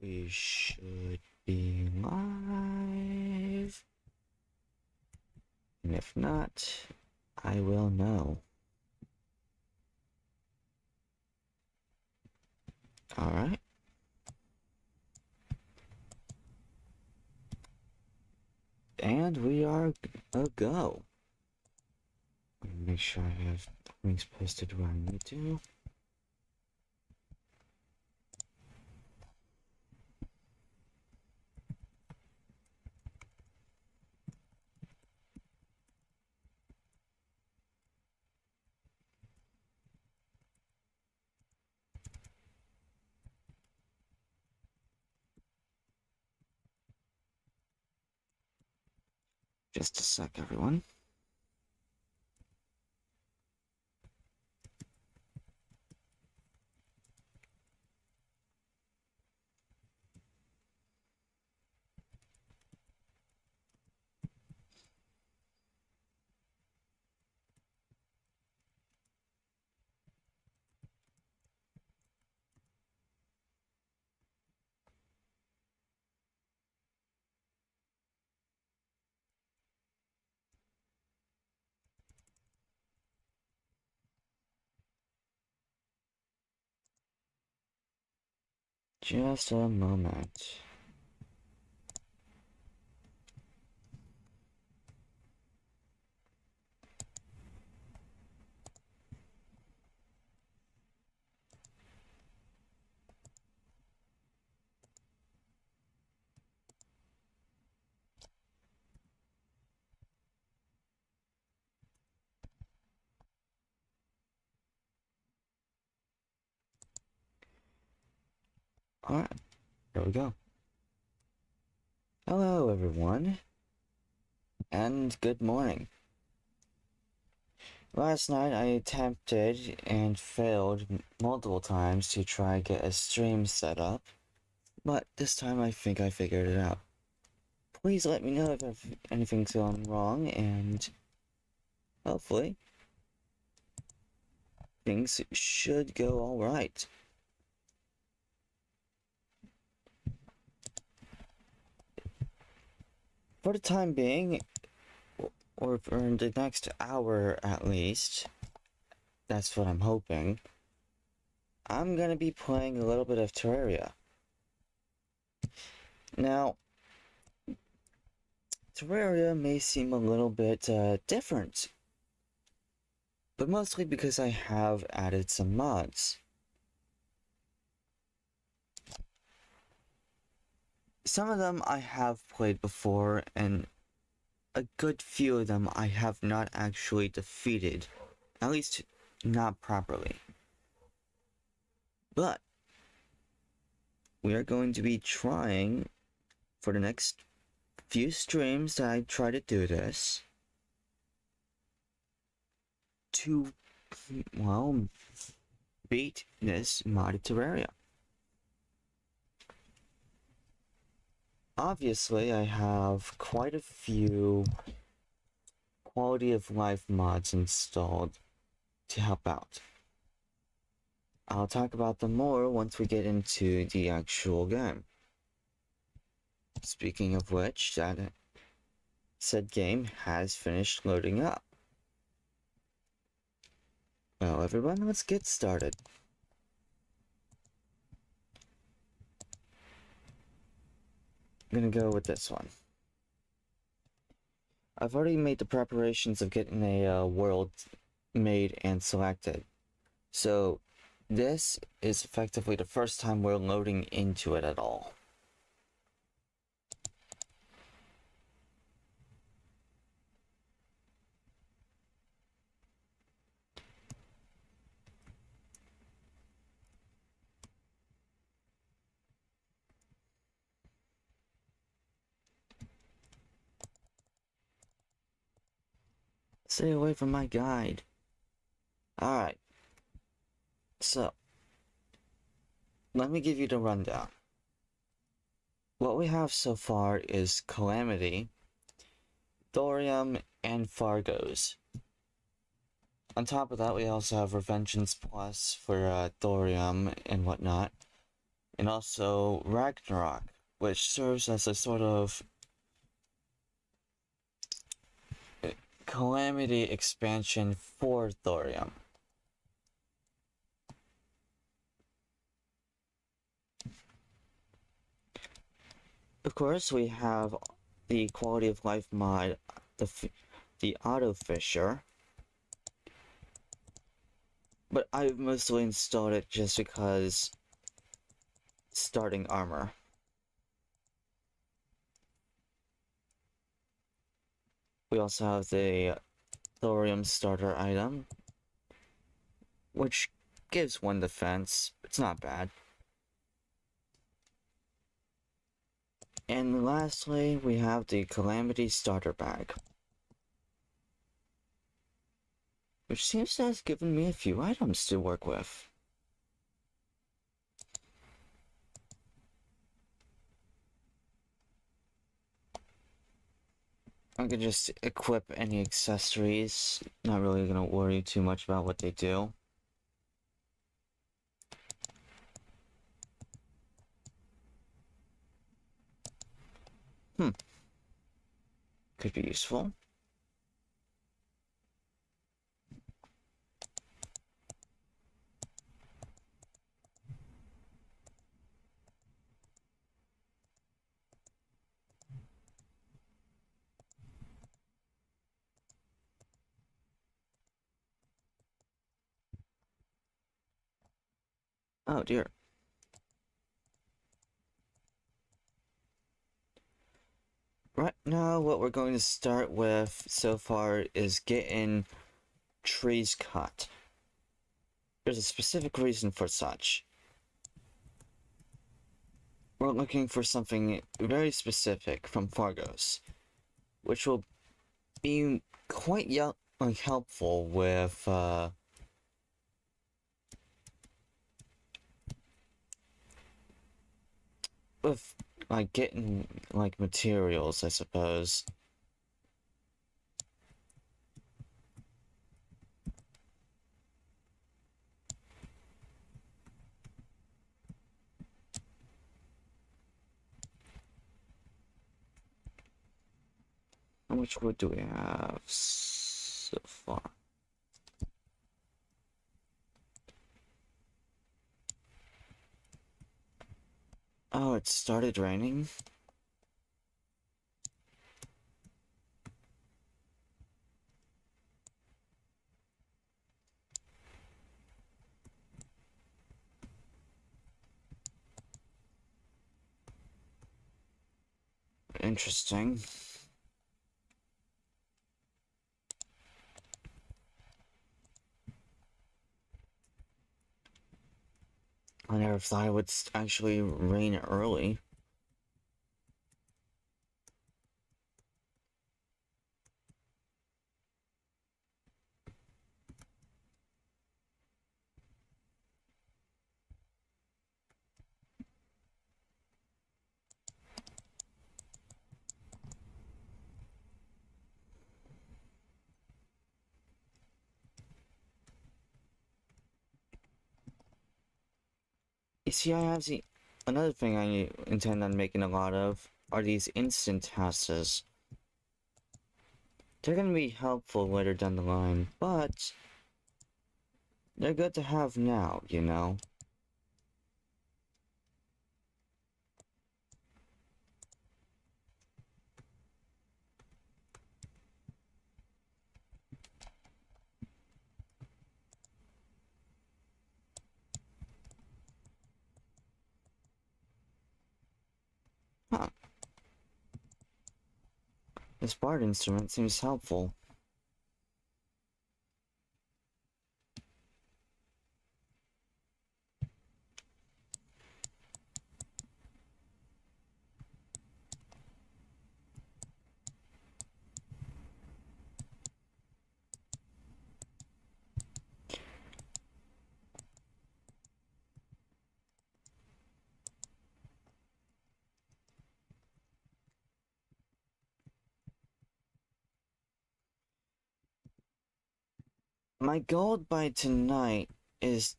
We should be live. And if not, I will know. Alright. And we are a go. Make sure I have links posted where I need to. Just a sec, everyone. Just a moment. Alright, here we go. Hello, everyone, and good morning. Last night I attempted and failed multiple times to try to get a stream set up, but this time I think I figured it out. Please let me know if anything's gone wrong, and hopefully things should go alright. For the time being, or for the next hour at least, that's what I'm hoping, I'm gonna be playing a little bit of Terraria. Now, Terraria may seem a little bit different, but mostly because I have added some mods. Some of them I have played before, and a good few of them I have not actually defeated, at least not properly. But we are going to be trying for the next few streams that I try to do this to, well, beat this modded Terraria. Obviously, I have quite a few quality of life mods installed to help out. I'll talk about them more once we get into the actual game. Speaking of which, that said game has finished loading up. Well, everyone, let's get started. I'm gonna go with this one. I've already made the preparations of getting a world made and selected. So, this is effectively the first time we're loading into it at all. Stay away from my guide. Alright. So, let me give you the rundown. What we have so far is Calamity, Thorium, and Fargo's. On top of that, we also have Revengeance Plus for Thorium and whatnot. and also Ragnarok, which serves as a sort of Calamity expansion for Thorium. Of course, we have the quality of life mod, the auto fisher, but I've mostly installed it just because starting armor. We also have the Thorium starter item, which gives one defense. It's not bad. And lastly, we have the Calamity starter bag, which seems to have given me a few items to work with. I can just equip any accessories, not really gonna worry too much about what they do. Could be useful. Oh dear. Right now, what we're going to start with so far is getting trees cut. There's a specific reason for such. We're looking for something very specific from Fargo's, which will be quite helpful with like getting like materials, I suppose. How much wood do we have so far? Oh, it started raining? Interesting. I never thought it would actually rain early. You see, another thing I intend on making a lot of are these instant houses. They're gonna be helpful later down the line, but they're good to have now, you know? Huh. This bard instrument seems helpful. My goal by tonight is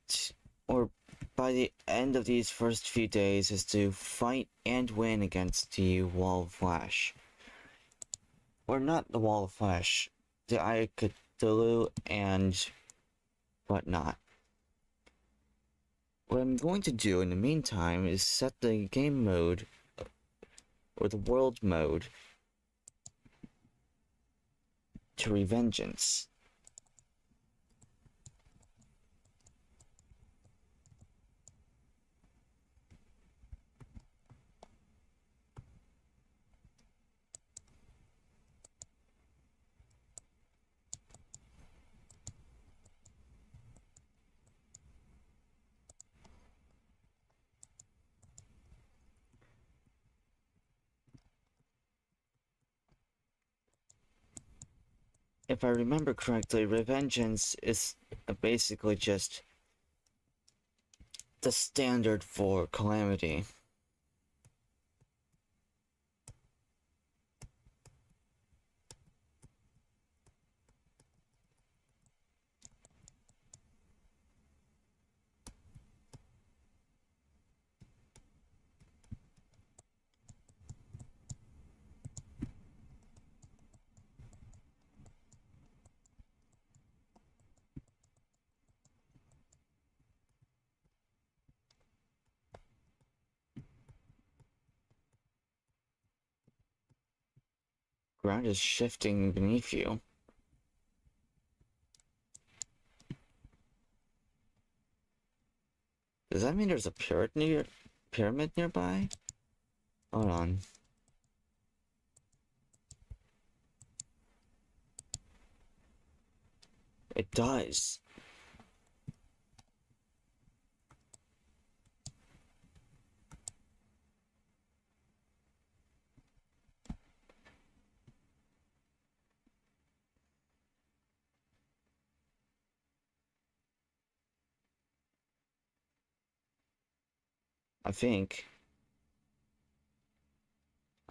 or by the end of these first few days is to fight and win against the Wall of Flash. Or not the Wall of Flash, the Eye of Cthulhu and whatnot. What I'm going to do in the meantime is set the game mode, or the world mode, to Revengeance. If I remember correctly, Revengeance is basically just the standard for Calamity. Ground is shifting beneath you. Does that mean there's a pyramid nearby? Hold on. It does. I think.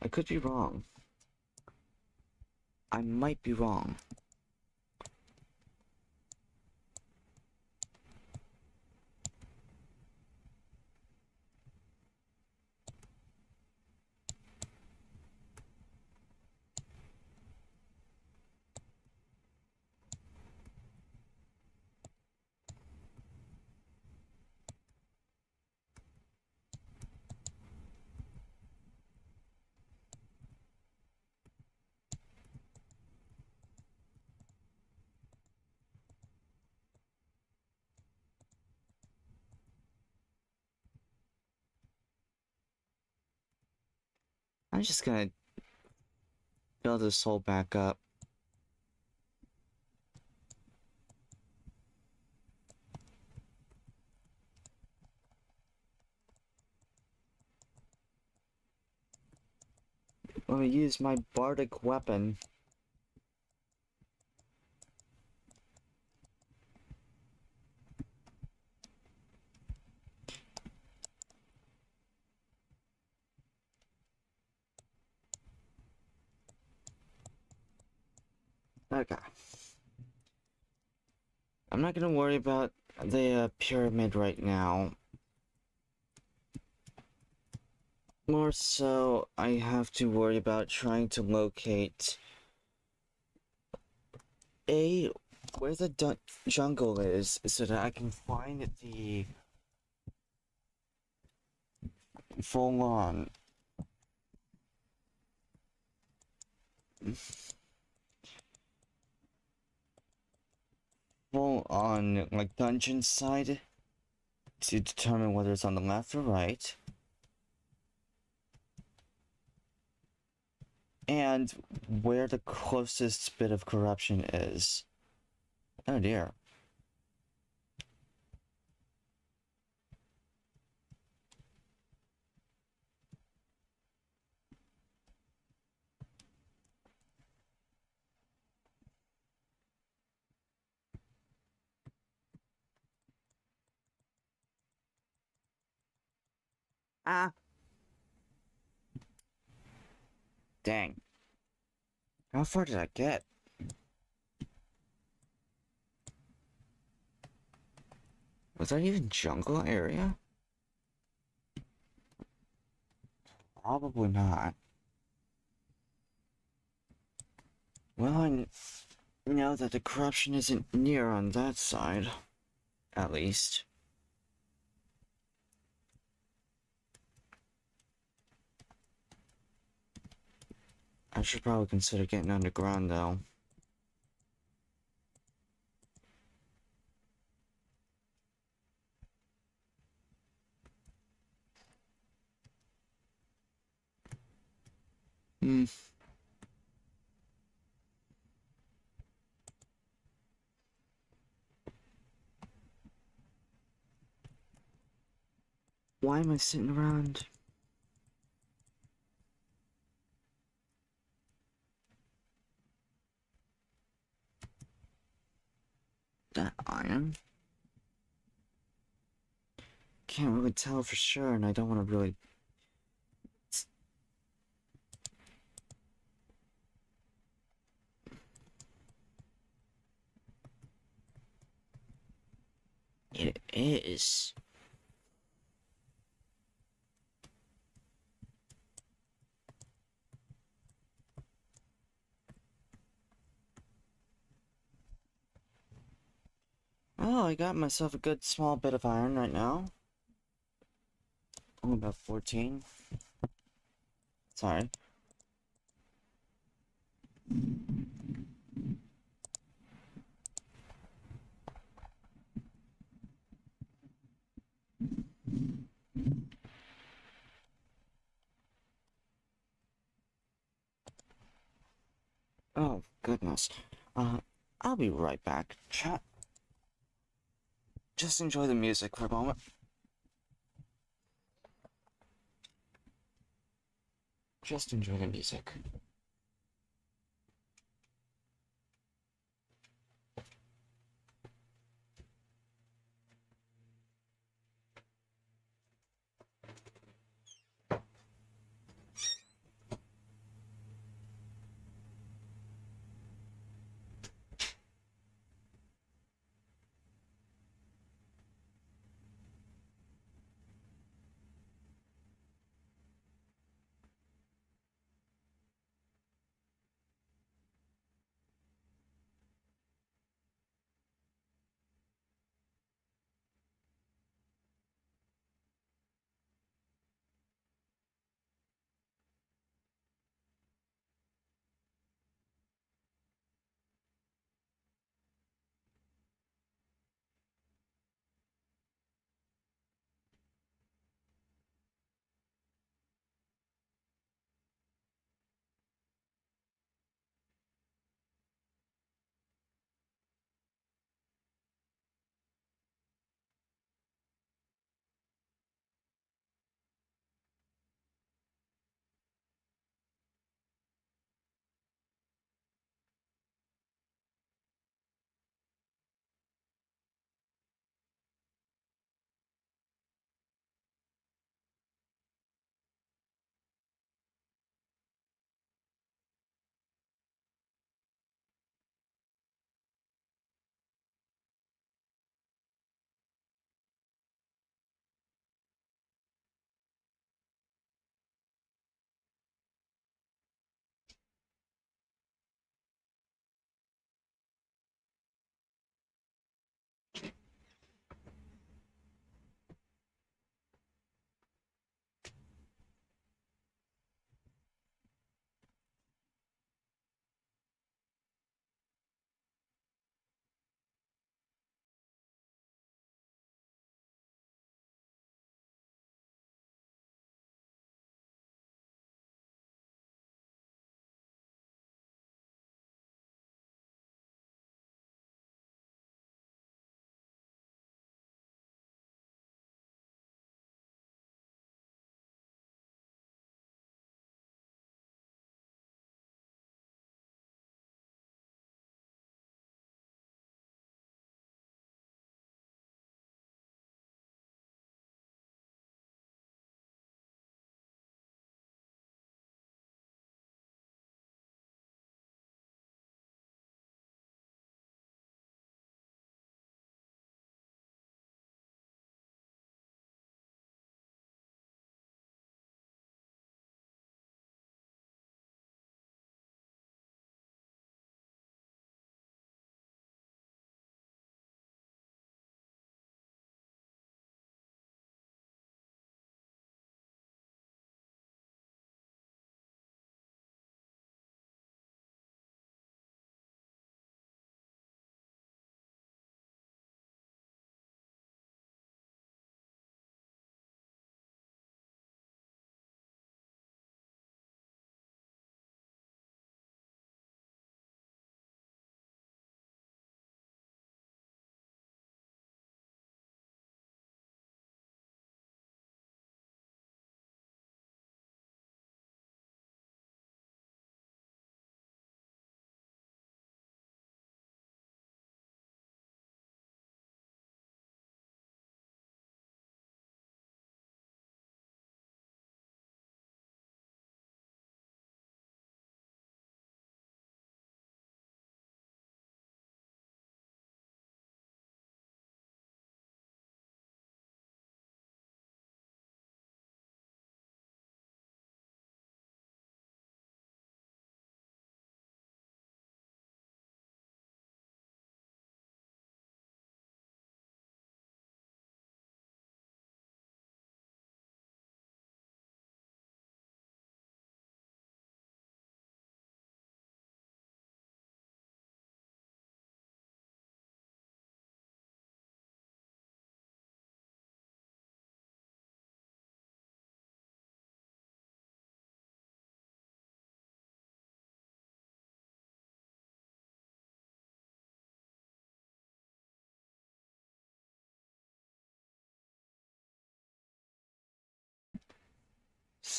I could be wrong. I might be wrong. I'm just gonna build this hole back up. Let me use my bardic weapon. Okay. I'm not gonna worry about the pyramid right now. More so, I have to worry about trying to locate where the jungle is so that I can find the full-on like dungeon side to determine whether it's on the left or right, and where the closest bit of corruption is. Oh dear. Ah, dang. How far did I get? Was that even jungle area? Probably not. Well, I know that the corruption isn't near on that side. At least. I should probably consider getting underground, though. Hmm. Why am I sitting around? That iron? Can't really tell for sure, and I don't want to really... It is. Oh, I got myself a good small bit of iron right now. Only about 14. Sorry. Oh, goodness. I'll be right back. Chat. Just enjoy the music for a moment. Just enjoy the music.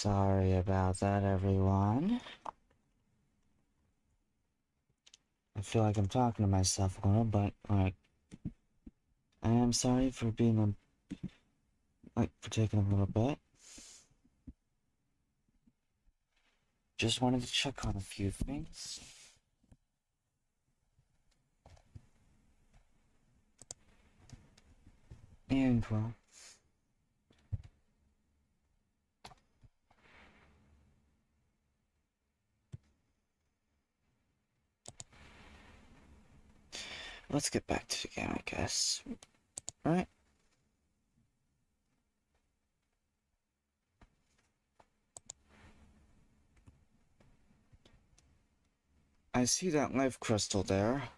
Sorry about that, everyone. I feel like I'm talking to myself a little, but, like, I am sorry for being for taking a little bit. Just wanted to check on a few things. And, well, let's get back to the game, I guess. Right? I see that life crystal there.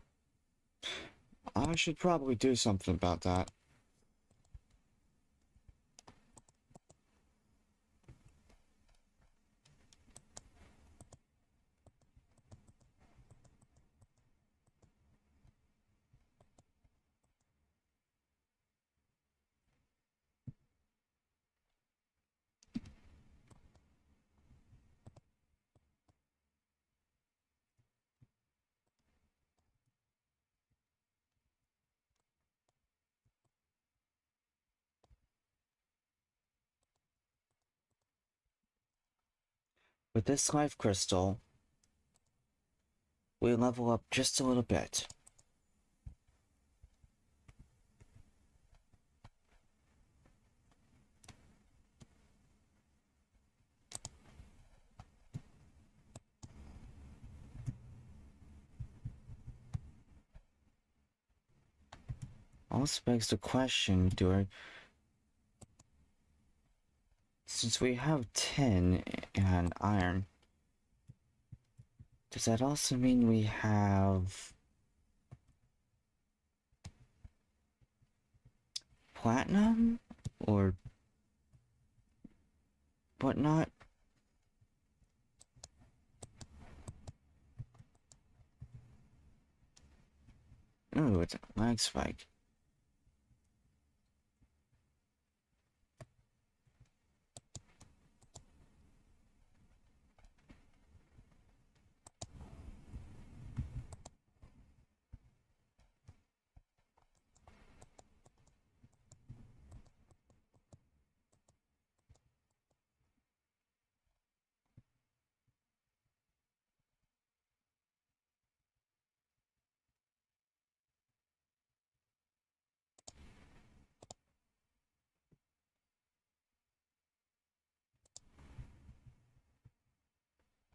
I should probably do something about that. With this life crystal, we level up just a little bit. Also begs the question, since we have tin and iron, does that also mean we have platinum or whatnot? Ooh, it's a lag spike.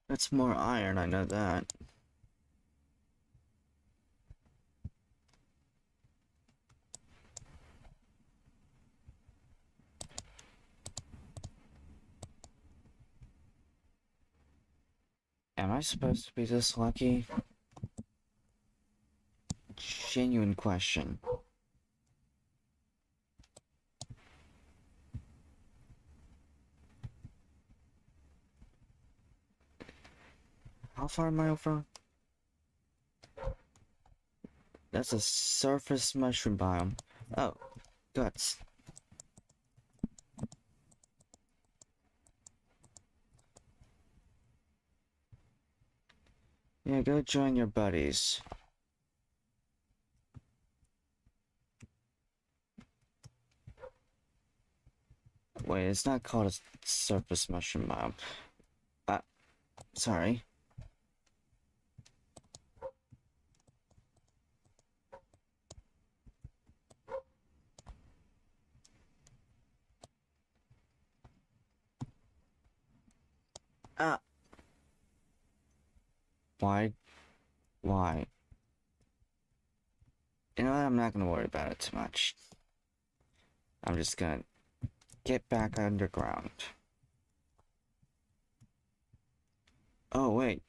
That's more iron, I know that. Am I supposed to be this lucky? Genuine question. How far am I over? That's a surface mushroom biome. Oh, guts. Yeah, go join your buddies. Wait, it's not called a surface mushroom biome. Sorry. Ah. Why? Why? You know what? I'm not gonna worry about it too much. I'm just gonna get back underground. Oh, wait.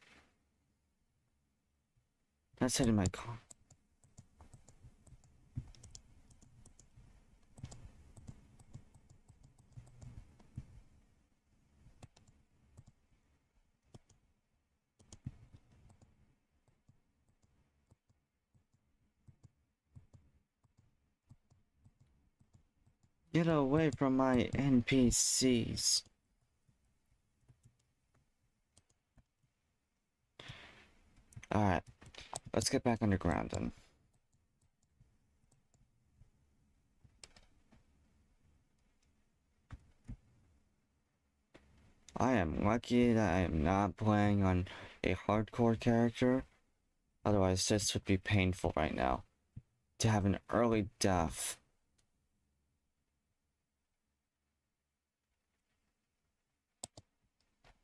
That's hitting my car. Get away from my NPCs. Alright, let's get back underground then. I am lucky that I am not playing on a hardcore character. Otherwise, this would be painful right now. To have an early death.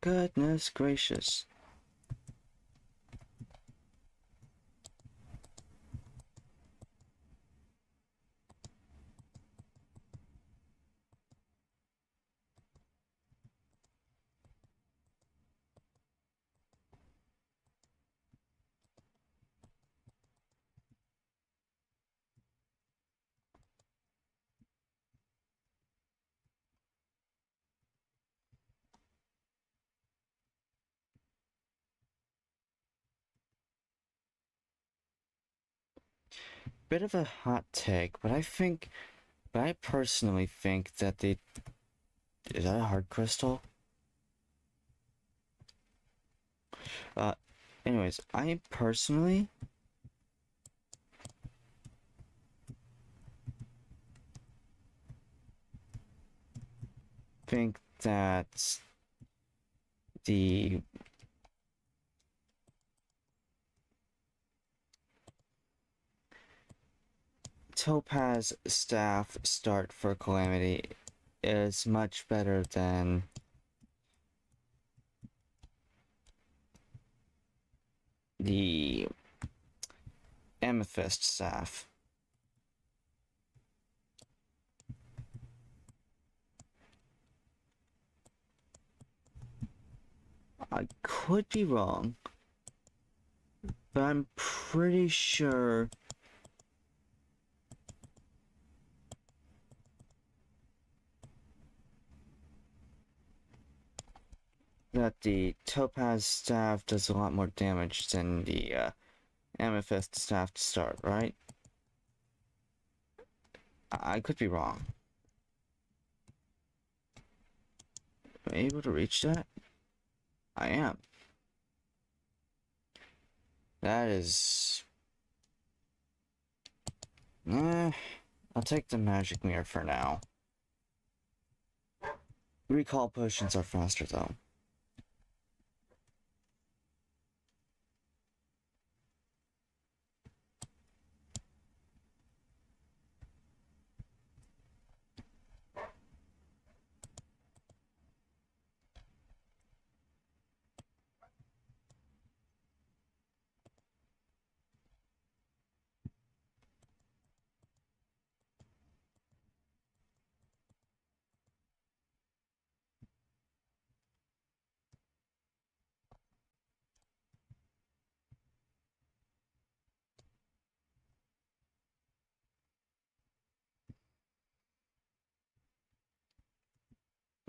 Goodness gracious. Bit of a hot take, but I personally think that is that a hard crystal? Uh, anyways, I personally think that the Topaz staff start for Calamity is much better than the Amethyst staff. I could be wrong, but I'm pretty sure that the Topaz staff does a lot more damage than the Amethyst staff to start, right? I could be wrong. Am I able to reach that? I am. That is... I'll take the magic mirror for now. Recall potions are faster though.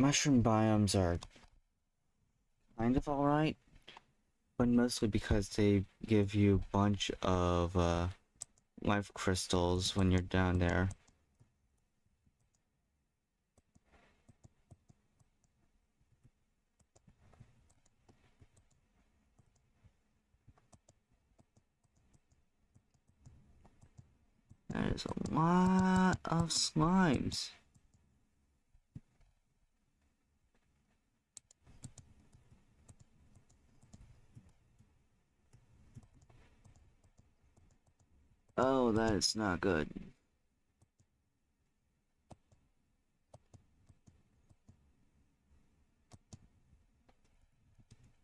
Mushroom biomes are kind of alright, but mostly because they give you a bunch of life crystals when you're down there. That is a lot of slimes. Oh, that is not good.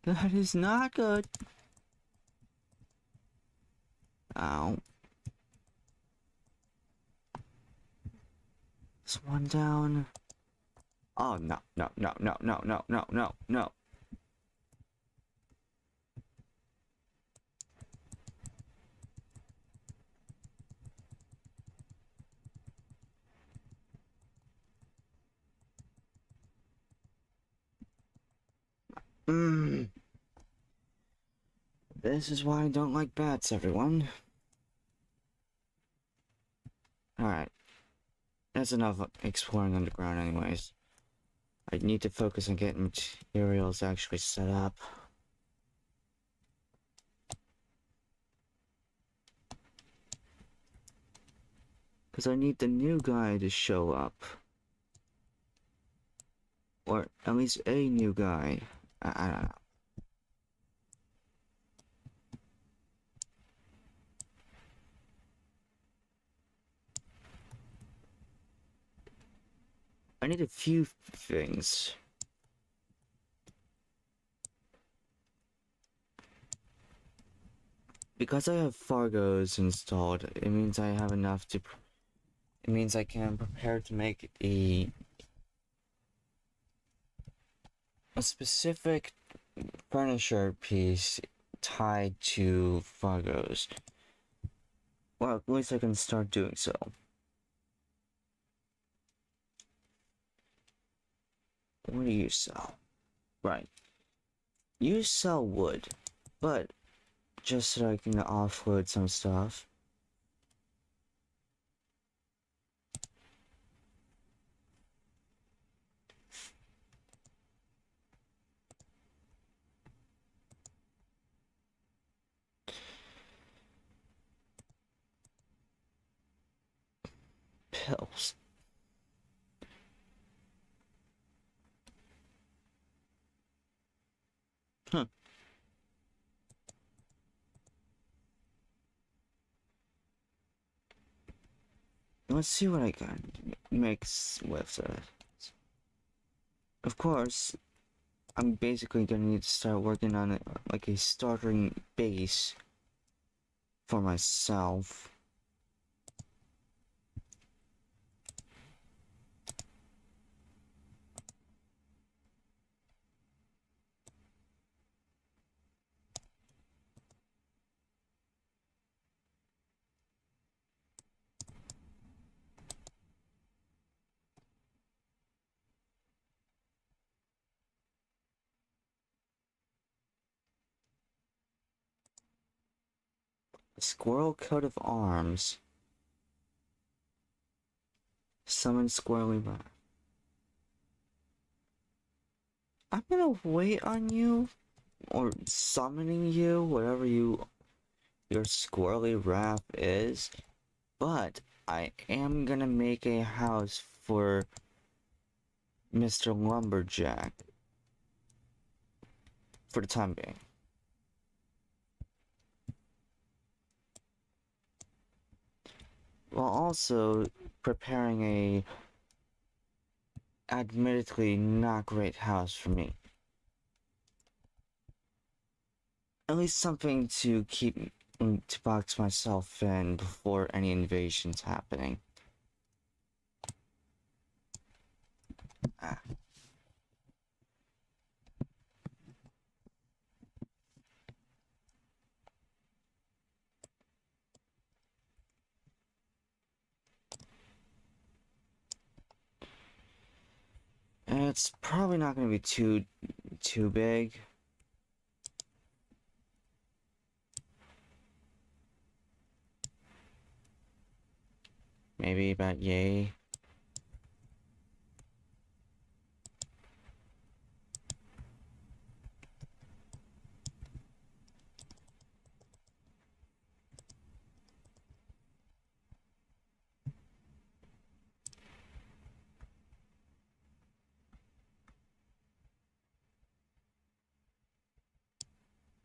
That is not good. Ow. There's one down. Oh, no, no, no, no, no, no, no, no, no. This is why I don't like bats, everyone. Alright. That's enough exploring underground anyways. I need to focus on getting materials actually set up. Because I need the new guy to show up. Or at least a new guy. I don't know. I need a few things. Because I have Fargos installed, it means I have enough to... It means I can prepare to make a specific furniture piece tied to Fargos. Well, at least I can start doing so. What do you sell? Right. You sell wood, but just so I can offload some stuff. Pills. Huh. Let's see what I can mix with it. Of course, I'm basically gonna need to start working on it, like a starting base for myself. A squirrel coat of arms. Summon squirrely rat. I'm gonna wait on you, or summoning you, whatever your squirrely wrap is, but I am gonna make a house for Mr. Lumberjack for the time being. While also preparing a admittedly not great house for me. At least something to keep to box myself in before any invasions happening. Ah. It's probably not going to be too big. Maybe about yay.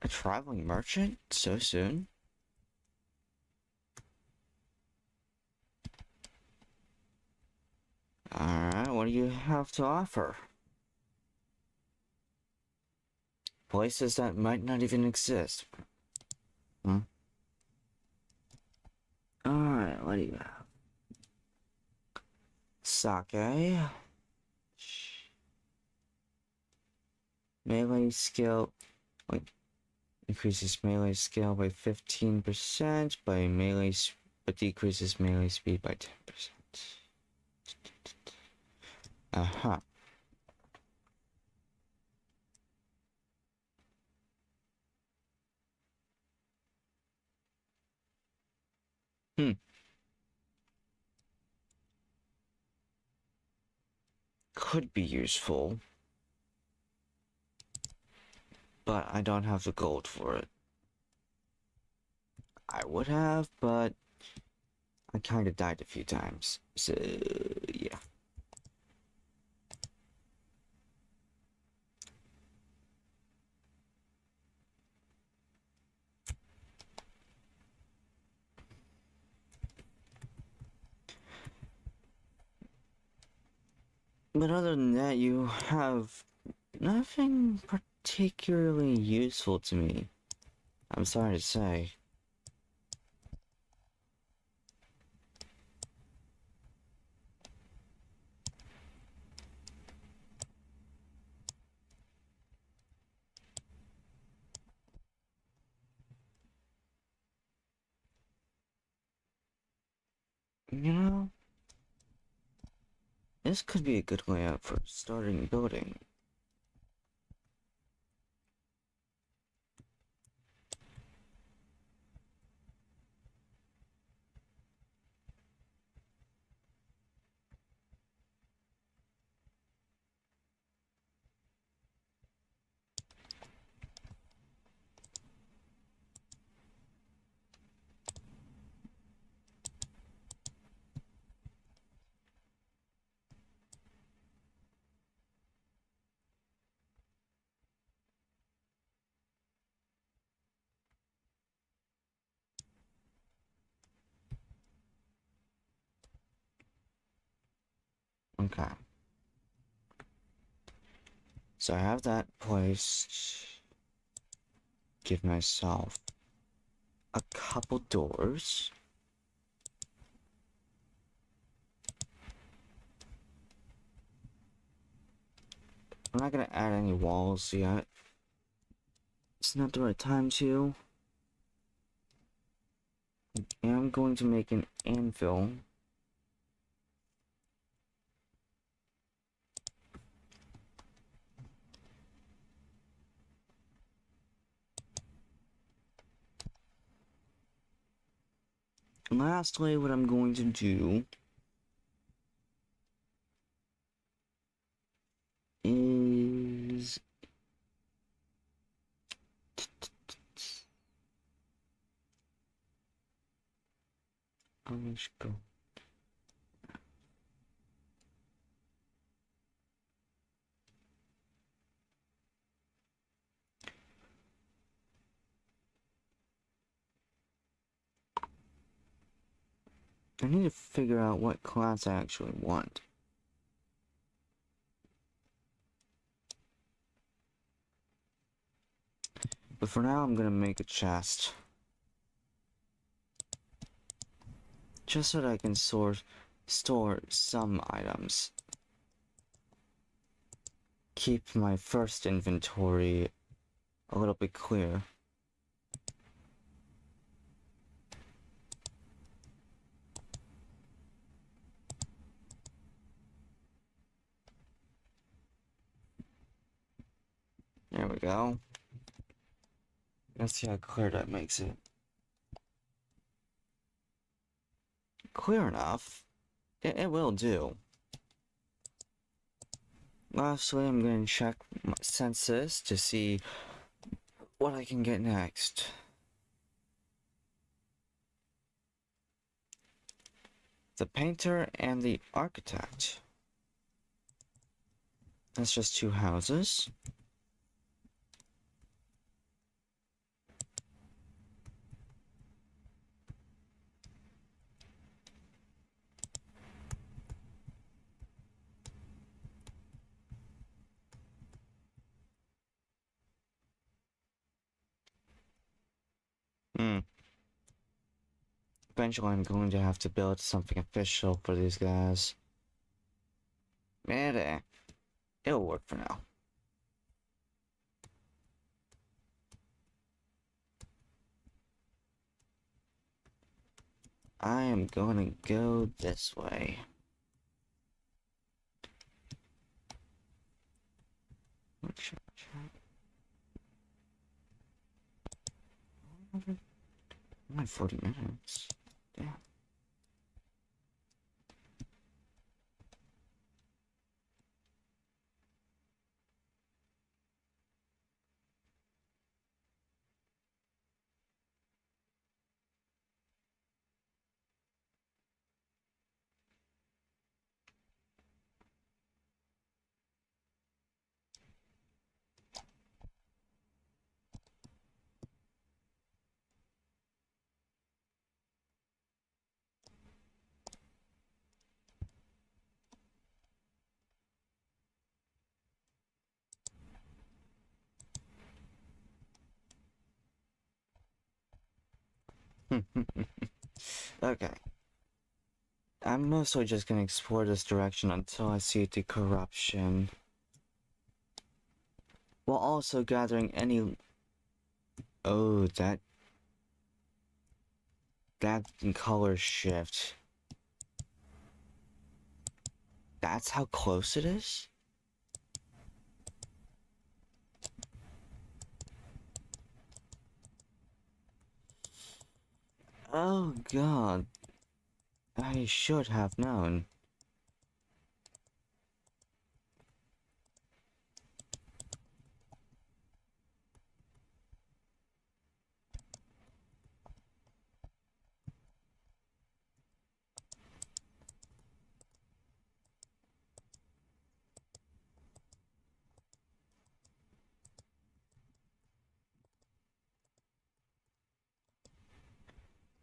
A traveling merchant? So soon? Alright, what do you have to offer? Places that might not even exist. Hmm? Alright, what do you have? Sake. Melee skill. Wait. Increases melee skill by 15%, but decreases melee speed by 10%. Aha. Hmm. Could be useful. But I don't have the gold for it. I would have, but I kinda died a few times, so yeah. But other than that, you have nothing particularly useful to me. I'm sorry to say. You know, this could be a good layout for starting building. Okay. So I have that placed. Give myself a couple doors. I'm not gonna add any walls yet. It's not the right time to. And I'm going to make an anvil. And lastly, what I'm going to do is let's go. I need to figure out what class I actually want. But for now, I'm gonna make a chest. Just so that I can store some items. Keep my first inventory a little bit clear. There we go. Let's see how clear that makes it. Clear enough. It will do. Lastly, I'm going to check my census to see what I can get next. The painter and the architect. That's just 2 houses. Eventually, I'm going to have to build something official for these guys. But, it'll work for now. I am gonna go this way. Only 40 minutes. Damn. Okay. I'm mostly just gonna explore this direction until I see the corruption. While also gathering any... Oh, that color shift. That's how close it is? Oh god. I should have known.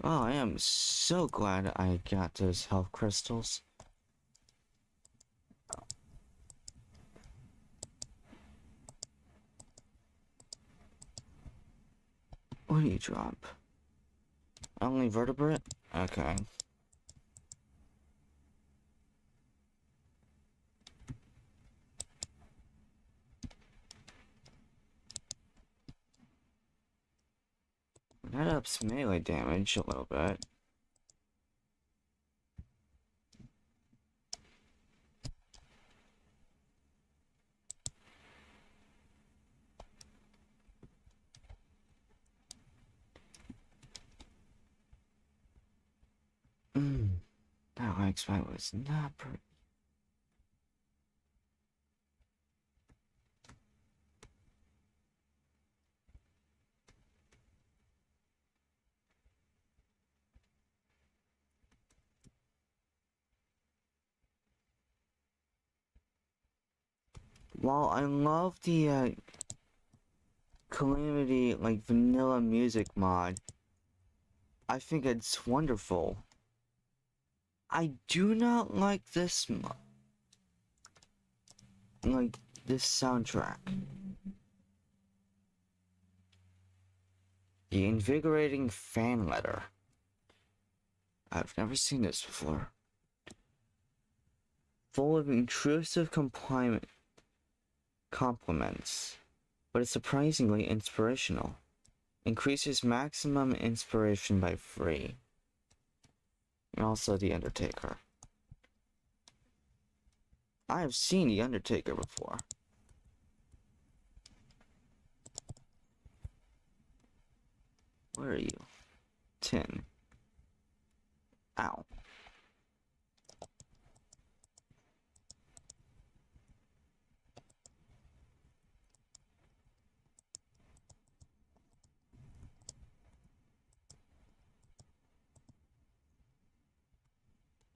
Oh, I am so glad I got those health crystals. What do you drop? Only vertebrate? Okay. That ups melee damage a little bit. That like spot was not pretty. While I love the Calamity like vanilla music mod, I think it's wonderful. I do not like this like this soundtrack. The invigorating fan letter. I've never seen this before. Full of intrusive compliments, but it's surprisingly inspirational. Increases maximum inspiration by 3. And also the Undertaker. I have seen the Undertaker before. Where are you? 10. Ow.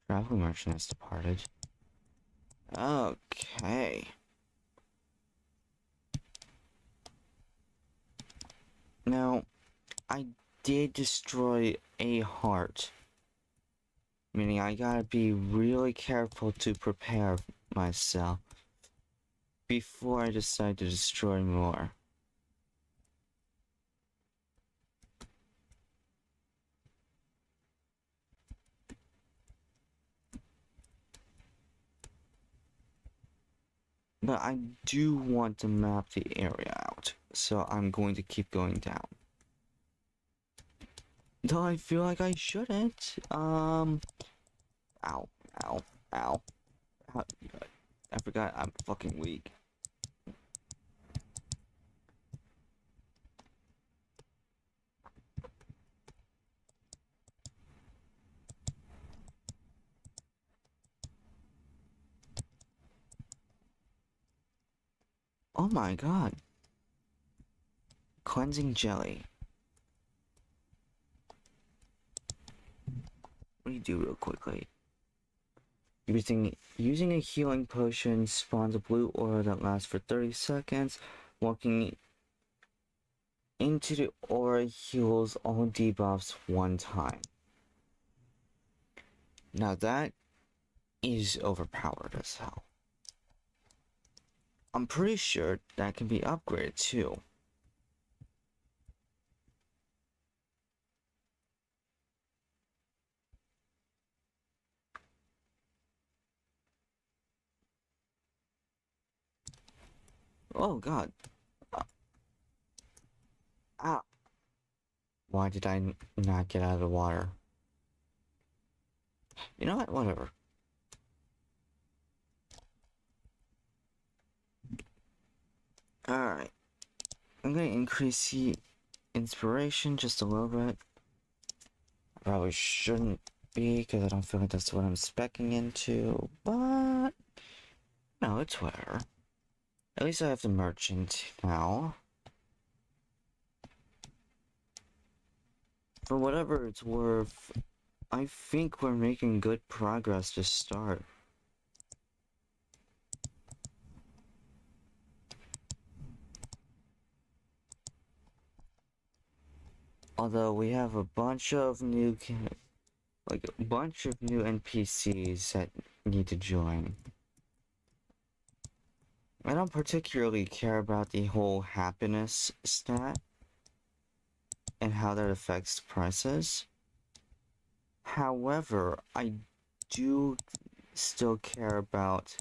Traveling merchant has departed. Okay. Now, I did destroy a heart. Meaning I gotta be really careful to prepare myself before I decide to destroy more. But I do want to map the area out, so I'm going to keep going down. Though I feel like I shouldn't. Ow, ow, ow. I forgot I'm fucking weak. Oh my god. Cleansing jelly. What do you do real quickly? Using a healing potion spawns a blue aura that lasts for 30 seconds. Walking into the aura heals all debuffs 1 time. Now that is overpowered as hell. I'm pretty sure that can be upgraded too. Oh god. Ah. Why did I not get out of the water? You know what? Whatever. Alright. I'm gonna increase the inspiration just a little bit. I probably shouldn't be, because I don't feel like that's what I'm speccing into, but no, it's whatever. At least I have the merchant now. For whatever it's worth, I think we're making good progress to start. Although we have a bunch of new NPCs that need to join. I don't particularly care about the whole happiness stat and how that affects prices. However, I do still care about...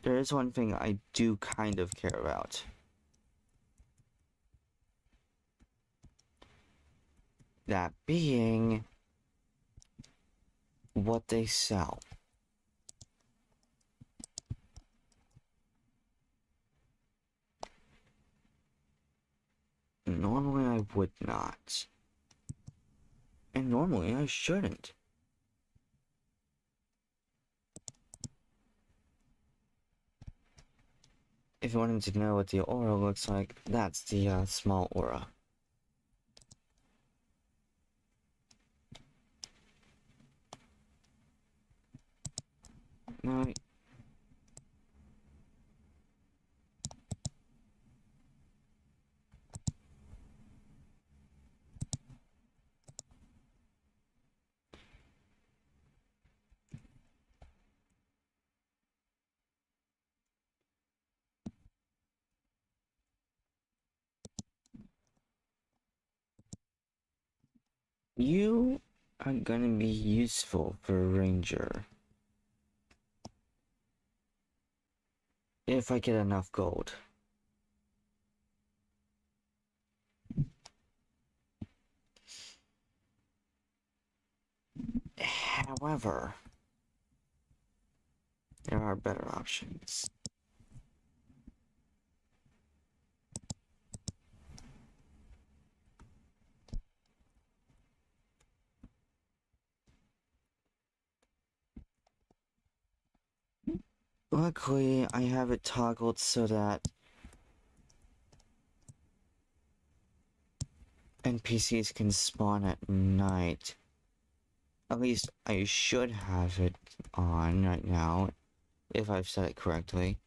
There is one thing I do kind of care about. That being what they sell. Normally I would not. And normally I shouldn't. If you wanted to know what the aura looks like, that's the small aura. Now, you are gonna be useful for a ranger. If I get enough gold. However, there are better options. Luckily, I have it toggled so that NPCs can spawn at night. At least I should have it on right now, if I've said it correctly.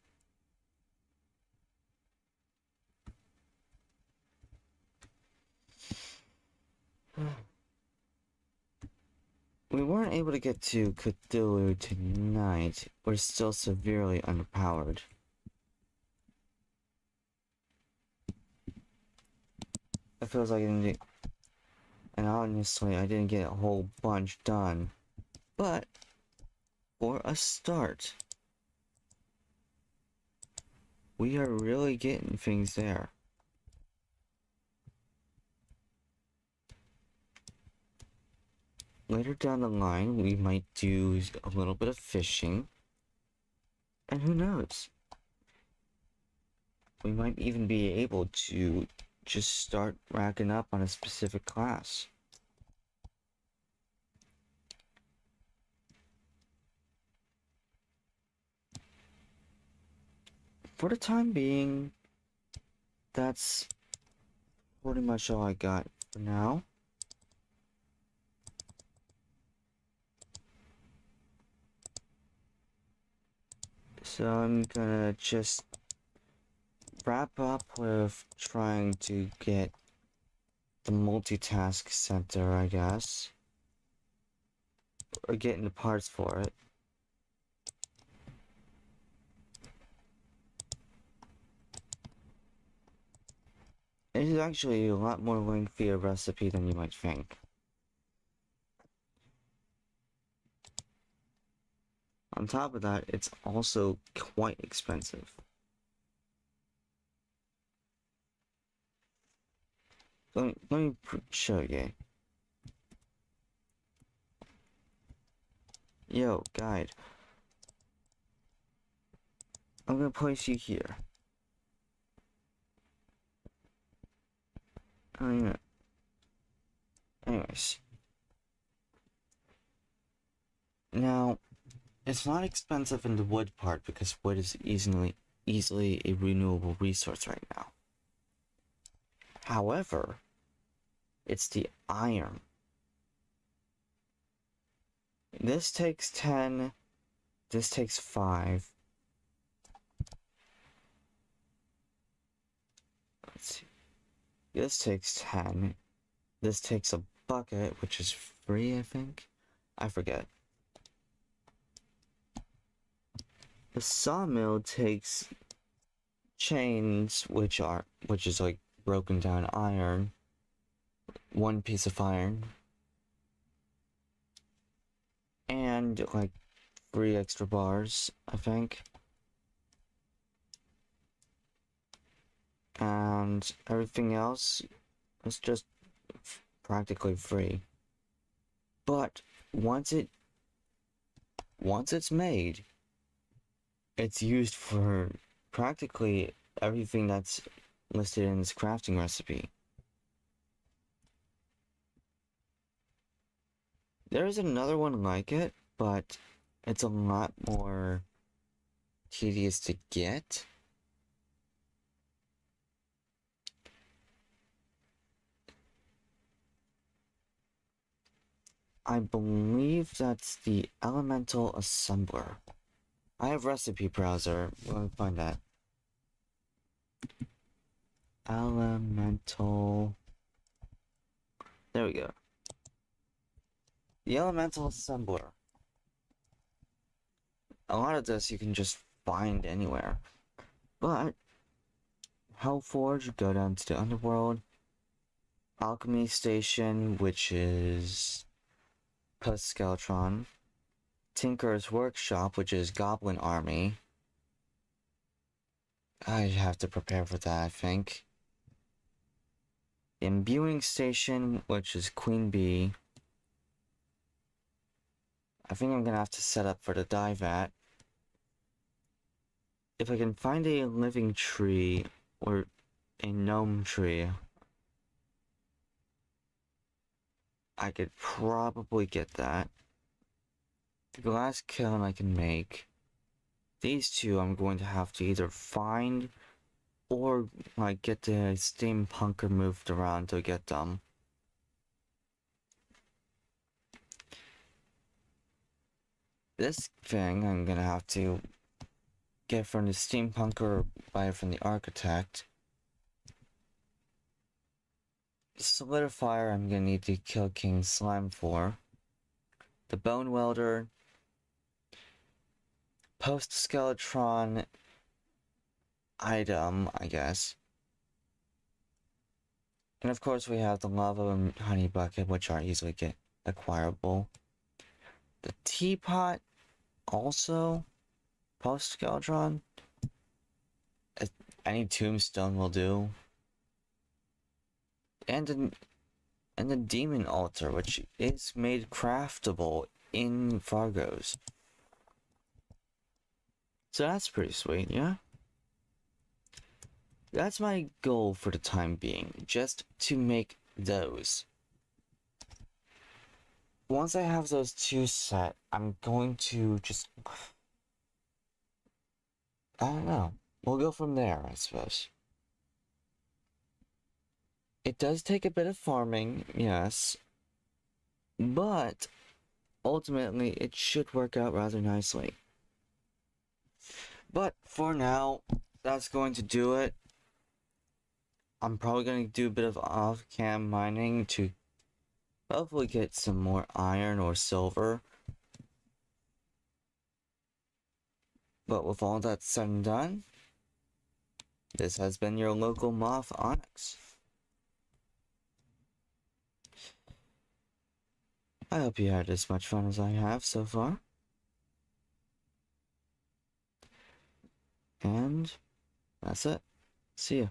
We weren't able to get to Cthulhu tonight. We're still severely underpowered. It feels like I didn't get... And honestly, I didn't get a whole bunch done. But, for a start, we are really getting things there. Later down the line, we might do a little bit of fishing. And who knows? We might even be able to just start racking up on a specific class. For the time being, that's pretty much all I got for now. So I'm gonna just wrap up with trying to get the multitask center, I guess. Or getting the parts for it. It is actually a lot more lengthy a recipe than you might think. On top of that, it's also quite expensive. Let me show you. Yo, guide. I'm gonna place you here. Anyways. Now, it's not expensive in the wood part because wood is easily a renewable resource right now. However, it's the iron. This takes 10, this takes 5. Let's see. This takes 10. This takes a bucket, which is free, I think. I forget. The sawmill takes chains, which is like broken down iron. 1 piece of iron. And like 3 extra bars, I think. And everything else is just practically free. But once it's made, it's used for practically everything that's listed in this crafting recipe. There is another one like it, but it's a lot more tedious to get. I believe that's the Elemental Assembler. I have Recipe Browser. Let me find that. Elemental. There we go. The Elemental Assembler. A lot of this you can just find anywhere. But Hellforge, go down to the Underworld. Alchemy Station, which is Post-Skeletron. Tinker's Workshop, which is Goblin Army. I have to prepare for that, I think. Imbuing Station, which is Queen Bee. I think I'm gonna have to set up for the dye vat. If I can find a living tree or a gnome tree, I could probably get that. The glass kiln I can make. These two I'm going to have to either find or like get the steampunker moved around to get them. This thing I'm gonna have to get from the steampunker or buy it from the architect. The solidifier I'm gonna need to kill King Slime for. The bone welder. Post-Skeletron item, I guess. And of course we have the lava and honey bucket, which are easily acquirable. The teapot, also post-Skeletron. Any tombstone will do. And the demon altar, which is made craftable in Fargo's. So that's pretty sweet, yeah? That's my goal for the time being, just to make those. Once I have those 2 set, I'm going to just... I don't know. We'll go from there, I suppose. It does take a bit of farming, yes. But, ultimately, it should work out rather nicely. But, for now, that's going to do it. I'm probably going to do a bit of off-cam mining to hopefully get some more iron or silver. But with all that said and done, this has been your local Moth Onyx. I hope you had as much fun as I have so far. And that's it. See ya.